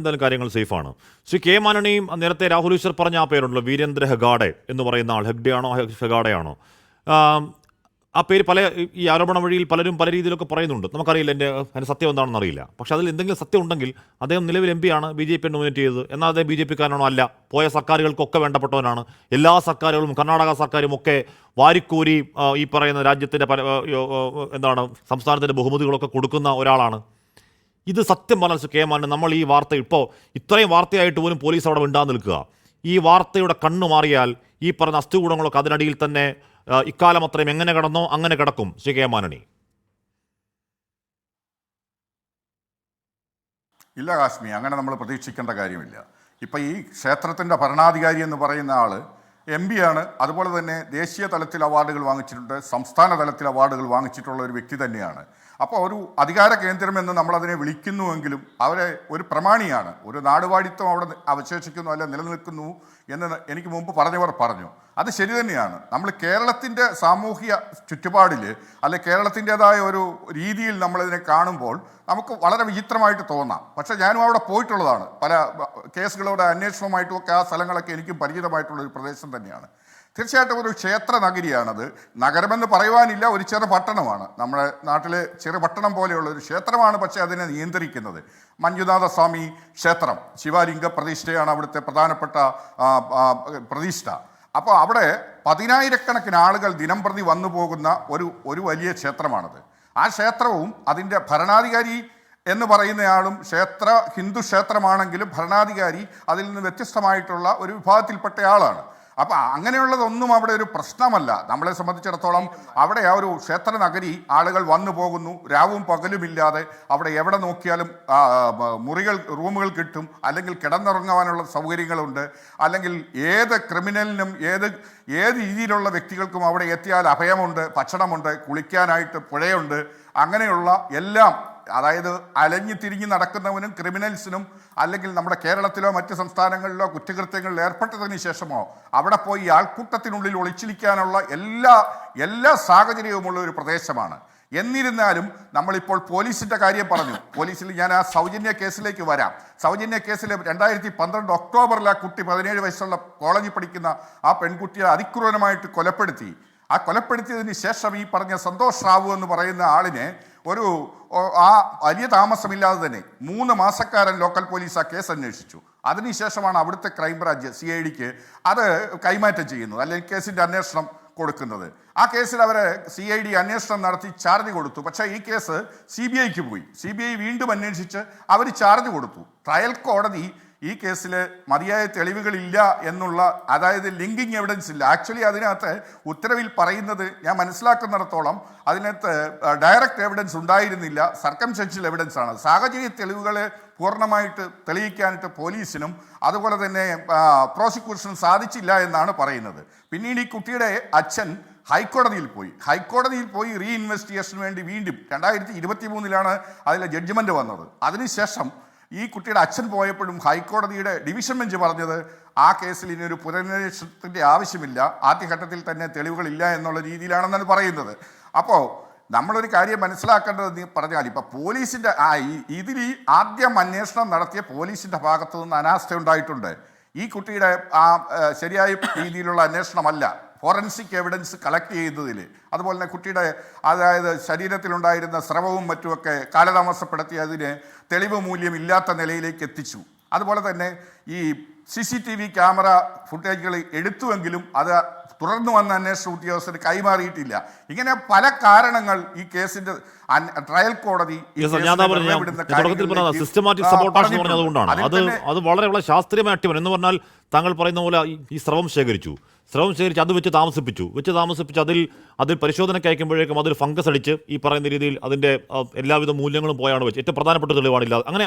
എന്തായാലും കാര്യങ്ങൾ സേഫാണ്. ശ്രീ കെ മാനണിയും നേരത്തെ രാഹുൽ ഈശ്വർ പറഞ്ഞ ആ പേരുണ്ടല്ലോ, വീരേന്ദ്ര ഹെഗാഡെ എന്ന് പറയുന്ന ആൾ, ഹെഗ്ഡെയാണോ ഹെഗാഡെയാണോ, ആ പേര് ഈ ആരോപണ വഴിയിൽ പലരും പല രീതിയിലൊക്കെ പറയുന്നുണ്ട്. നമുക്കറിയില്ല അതിൻ്റെ സത്യം എന്താണെന്ന് അറിയില്ല. പക്ഷേ അതിൽ എന്തെങ്കിലും സത്യം ഉണ്ടെങ്കിൽ അദ്ദേഹം നിലവിൽ MP ആണ്, BJP നോമിനേറ്റ് ചെയ്തത്. എന്നാൽ അദ്ദേഹം BJP കാരനാണോ? അല്ല. പോയ സർക്കാരുകൾക്കൊക്കെ വേണ്ടപ്പെട്ടവനാണ്. എല്ലാ സർക്കാരുകളും കർണാടക സർക്കാരും ഒക്കെ വാരിക്കോരി ഈ പറയുന്ന രാജ്യത്തിൻ്റെ സംസ്ഥാനത്തിൻ്റെ ബഹുമതികളൊക്കെ കൊടുക്കുന്ന ഒരാളാണ്. ഇത് സത്യം പറഞ്ഞാൽ കെ മാനൻ, നമ്മൾ ഈ വാർത്ത ഇപ്പോൾ ഇത്രയും വാർത്തയായിട്ട് പോലും പോലീസ് അവിടെ മിണ്ടാതെ നിൽക്കുക. ഈ വാർത്തയുടെ കണ്ണു മാറിയാൽ ഈ പറഞ്ഞ അസ്ഥികൂടങ്ങളൊക്കെ അതിനടിയിൽ തന്നെ ഇക്കാലം അത്രയും എങ്ങനെ കിടന്നോ അങ്ങനെ കിടക്കും. ശ്രീ കെ മാനണി. ഇല്ല കാശ്മി, അങ്ങനെ നമ്മൾ പ്രതീക്ഷിക്കേണ്ട കാര്യമില്ല. ഇപ്പം ഈ ക്ഷേത്രത്തിൻ്റെ ഭരണാധികാരി എന്ന് പറയുന്ന ആൾ MP ആണ്. അതുപോലെ തന്നെ ദേശീയ തലത്തിൽ അവാർഡുകൾ വാങ്ങിച്ചിട്ടുണ്ട്, സംസ്ഥാന തലത്തിൽ അവാർഡുകൾ വാങ്ങിച്ചിട്ടുള്ള ഒരു വ്യക്തി തന്നെയാണ്. അപ്പോൾ ഒരു അധികാര കേന്ദ്രം എന്ന് നമ്മളതിനെ വിളിക്കുന്നുവെങ്കിലും അവരെ ഒരു പ്രമാണിയാണ്. ഒരു നാടുവാഴിത്വം അവിടെ അവശേഷിക്കുന്നു അല്ല നിലനിൽക്കുന്നു എന്ന് എനിക്ക് മുമ്പ് പറഞ്ഞവർ പറഞ്ഞു. അത് ശരി തന്നെയാണ്. നമ്മൾ കേരളത്തിൻ്റെ സാമൂഹ്യ ചുറ്റുപാടിൽ അല്ലെ കേരളത്തിൻ്റെതായ ഒരു രീതിയിൽ നമ്മളിതിനെ കാണുമ്പോൾ നമുക്ക് വളരെ വിചിത്രമായിട്ട് തോന്നാം. പക്ഷേ ഞാനും അവിടെ പോയിട്ടുള്ളതാണ്. പല കേസുകളുടെ അന്വേഷണവുമായിട്ടും ഒക്കെ ആ സ്ഥലങ്ങളൊക്കെ എനിക്കും പരിചിതമായിട്ടുള്ളൊരു പ്രദേശം തന്നെയാണ്. തീർച്ചയായിട്ടും ഒരു ക്ഷേത്ര നഗരിയാണത്. നഗരമെന്ന് പറയുവാനില്ല, ഒരു ചെറു പട്ടണമാണ്. നമ്മുടെ നാട്ടിലെ ചെറു പട്ടണം പോലെയുള്ള ഒരു ക്ഷേത്രമാണ്. പക്ഷേ അതിനെ നിയന്ത്രിക്കുന്നത് മഞ്ജുനാഥസ്വാമി ക്ഷേത്രം, ശിവലിംഗ പ്രതിഷ്ഠയാണ് അവിടുത്തെ പ്രധാനപ്പെട്ട പ്രതിഷ്ഠ. അപ്പോൾ അവിടെ 10,000-കണക്കിന് ആളുകൾ ദിനംപ്രതി വന്നു പോകുന്ന ഒരു വലിയ ക്ഷേത്രമാണത്. ആ ക്ഷേത്രവും അതിൻ്റെ ഭരണാധികാരി എന്ന് പറയുന്നയാളും ഹിന്ദു ക്ഷേത്രമാണെങ്കിലും ഭരണാധികാരി അതിൽ നിന്ന് വ്യത്യസ്തമായിട്ടുള്ള ഒരു വിഭാഗത്തിൽപ്പെട്ട ആളാണ്. അപ്പം അങ്ങനെയുള്ളതൊന്നും അവിടെ ഒരു പ്രശ്നമല്ല. നമ്മളെ സംബന്ധിച്ചിടത്തോളം അവിടെ ആ ഒരു ക്ഷേത്ര നഗരി ആളുകൾ വന്നു പോകുന്നു, രാവും പകലുമില്ലാതെ. അവിടെ എവിടെ നോക്കിയാലും റൂമുകൾ കിട്ടും, അല്ലെങ്കിൽ കിടന്നുറങ്ങാനുള്ള സൗകര്യങ്ങളുണ്ട്, അല്ലെങ്കിൽ ഏത് ക്രിമിനലിനും ഏത് രീതിയിലുള്ള വ്യക്തികൾക്കും അവിടെ എത്തിയാൽ അഭയമുണ്ട്, ഭക്ഷണമുണ്ട്, കുളിക്കാനായിട്ട് പുഴയുണ്ട്. അങ്ങനെയുള്ള എല്ലാം, അതായത് അലഞ്ഞു തിരിഞ്ഞ് നടക്കുന്നവനും ക്രിമിനൽസിനും അല്ലെങ്കിൽ നമ്മുടെ കേരളത്തിലോ മറ്റ് സംസ്ഥാനങ്ങളിലോ കുറ്റകൃത്യങ്ങളിൽ ഏർപ്പെട്ടതിന് ശേഷമോ അവിടെ പോയി ആൾക്കൂട്ടത്തിനുള്ളിൽ ഒളിച്ചിരിക്കാനുള്ള എല്ലാ സാഹചര്യവുമുള്ള ഒരു പ്രദേശമാണ്. എന്നിരുന്നാലും നമ്മളിപ്പോൾ പോലീസിൻ്റെ കാര്യം പറഞ്ഞു. പോലീസിൽ ഞാൻ ആ സൗജന്യ കേസിലേക്ക് വരാം. സൗജന്യ കേസിൽ 2012 ഒക്ടോബറിൽ ആ കുട്ടി 17 വയസ്സുള്ള കോളേജിൽ പഠിക്കുന്ന ആ പെൺകുട്ടിയെ അതിക്രൂരമായിട്ട് കൊലപ്പെടുത്തി. ആ കൊലപ്പെടുത്തിയതിന് ശേഷം ഈ പറഞ്ഞ സന്തോഷ് റാവു എന്ന് പറയുന്ന ആളിനെ വലിയ താമസമില്ലാതെ തന്നെ 3 മാസക്കാരൻ ലോക്കൽ പോലീസ് ആ കേസ് അന്വേഷിച്ചു. അതിനുശേഷമാണ് അവിടുത്തെ ക്രൈംബ്രാഞ്ച് CIDക്ക് അത് കൈമാറ്റം ചെയ്യുന്നത്, അല്ലെങ്കിൽ കേസിൻ്റെ അന്വേഷണം കൊടുക്കുന്നത്. ആ കേസിൽ അവരെ CID അന്വേഷണം നടത്തി ചാർജ് കൊടുത്തു. പക്ഷേ ഈ കേസ് CBIക്ക് പോയി. CBI വീണ്ടും അന്വേഷിച്ച് അവർ ചാർജ് കൊടുത്തു. ട്രയൽ കോടതി ഈ കേസിൽ മതിയായ തെളിവുകളില്ല എന്നുള്ള, അതായത് ലിങ്കിങ് എവിഡൻസ് ഇല്ല. ആക്ച്വലി അതിനകത്ത് ഉത്തരവിൽ പറയുന്നത്, ഞാൻ മനസ്സിലാക്കുന്നിടത്തോളം അതിനകത്ത് ഡയറക്റ്റ് എവിഡൻസ് ഉണ്ടായിരുന്നില്ല, സർക്കംസ്റ്റൻഷ്യൽ എവിഡൻസ് ആണ്. സാഹചര്യ തെളിവുകളെ പൂർണ്ണമായിട്ട് തെളിയിക്കാനായിട്ട് പോലീസിനും അതുപോലെ തന്നെ പ്രോസിക്യൂഷനും സാധിച്ചില്ല എന്നാണ് പറയുന്നത്. പിന്നീട് ഈ കുട്ടിയുടെ അച്ഛൻ ഹൈക്കോടതിയിൽ പോയി റീ ഇൻവെസ്റ്റിഗേഷന് വേണ്ടി വീണ്ടും 2023 അതിലെ ജഡ്ജ്മെൻറ്റ് വന്നത്. അതിനുശേഷം ഈ കുട്ടിയുടെ അച്ഛൻ പോയപ്പോഴും ഹൈക്കോടതിയുടെ ഡിവിഷൻ ബെഞ്ച് പറഞ്ഞത് ആ കേസിൽ ഇനി ഒരു പുനരന്വേഷണത്തിൻ്റെ ആവശ്യമില്ല, ആദ്യഘട്ടത്തിൽ തന്നെ തെളിവുകളില്ല എന്നുള്ള രീതിയിലാണെന്നാണ് പറയുന്നത്. അപ്പോൾ നമ്മളൊരു കാര്യം മനസ്സിലാക്കേണ്ടത് പറഞ്ഞാൽ, ഇപ്പം പോലീസിൻ്റെ ഇതിൽ ആദ്യം അന്വേഷണം നടത്തിയ പോലീസിൻ്റെ ഭാഗത്തു നിന്ന് അനാസ്ഥ ഉണ്ടായിട്ടുണ്ട്. ഈ കുട്ടിയുടെ ശരിയായ രീതിയിലുള്ള അന്വേഷണമല്ല, ഫോറൻസിക് എവിഡൻസ് കളക്ട് ചെയ്തതിൽ. അതുപോലെ തന്നെ കുട്ടിയുടെ അതായത് ശരീരത്തിലുണ്ടായിരുന്ന സ്രവവും മറ്റുമൊക്കെ കാലതാമസപ്പെടുത്തി അതിന് തെളിവ് മൂല്യം ഇല്ലാത്ത നിലയിലേക്ക് എത്തിച്ചു. അതുപോലെ തന്നെ ഈ CCTV ക്യാമറ ഫുട്ടേജുകൾ എടുത്തുവെങ്കിലും അത് തുടർന്ന് വന്ന അന്വേഷണ ഉദ്യോഗസ്ഥർ കൈമാറിയിട്ടില്ല. ഇങ്ങനെ പല കാരണങ്ങൾ ഈ കേസിന്റെ ട്രയൽ കോടതി സിസ്റ്റമാറ്റിക് സപ്പോർട്ടേഷൻ എന്ന് പറഞ്ഞത് അതുകൊണ്ടാണ്. അത് വളരെ വളരെ ശാസ്ത്രീയമായ അട്ടിമറി എന്ന് പറഞ്ഞാൽ, താങ്കൾ പറയുന്ന പോലെ ഈ സ്രവം ശേഖരിച്ച് അത് വെച്ച് താമസിപ്പിച്ചു അതിൽ പരിശോധനയ്ക്ക് അയക്കുമ്പോഴേക്കും അതിൽ ഫംഗസ് അടിച്ച് ഈ പറയുന്ന രീതിയിൽ അതിൻ്റെ എല്ലാവിധ മൂല്യങ്ങളും പോയാണ് വെച്ച് ഏറ്റവും പ്രധാനപ്പെട്ട തെളിവാണില്ല. അങ്ങനെ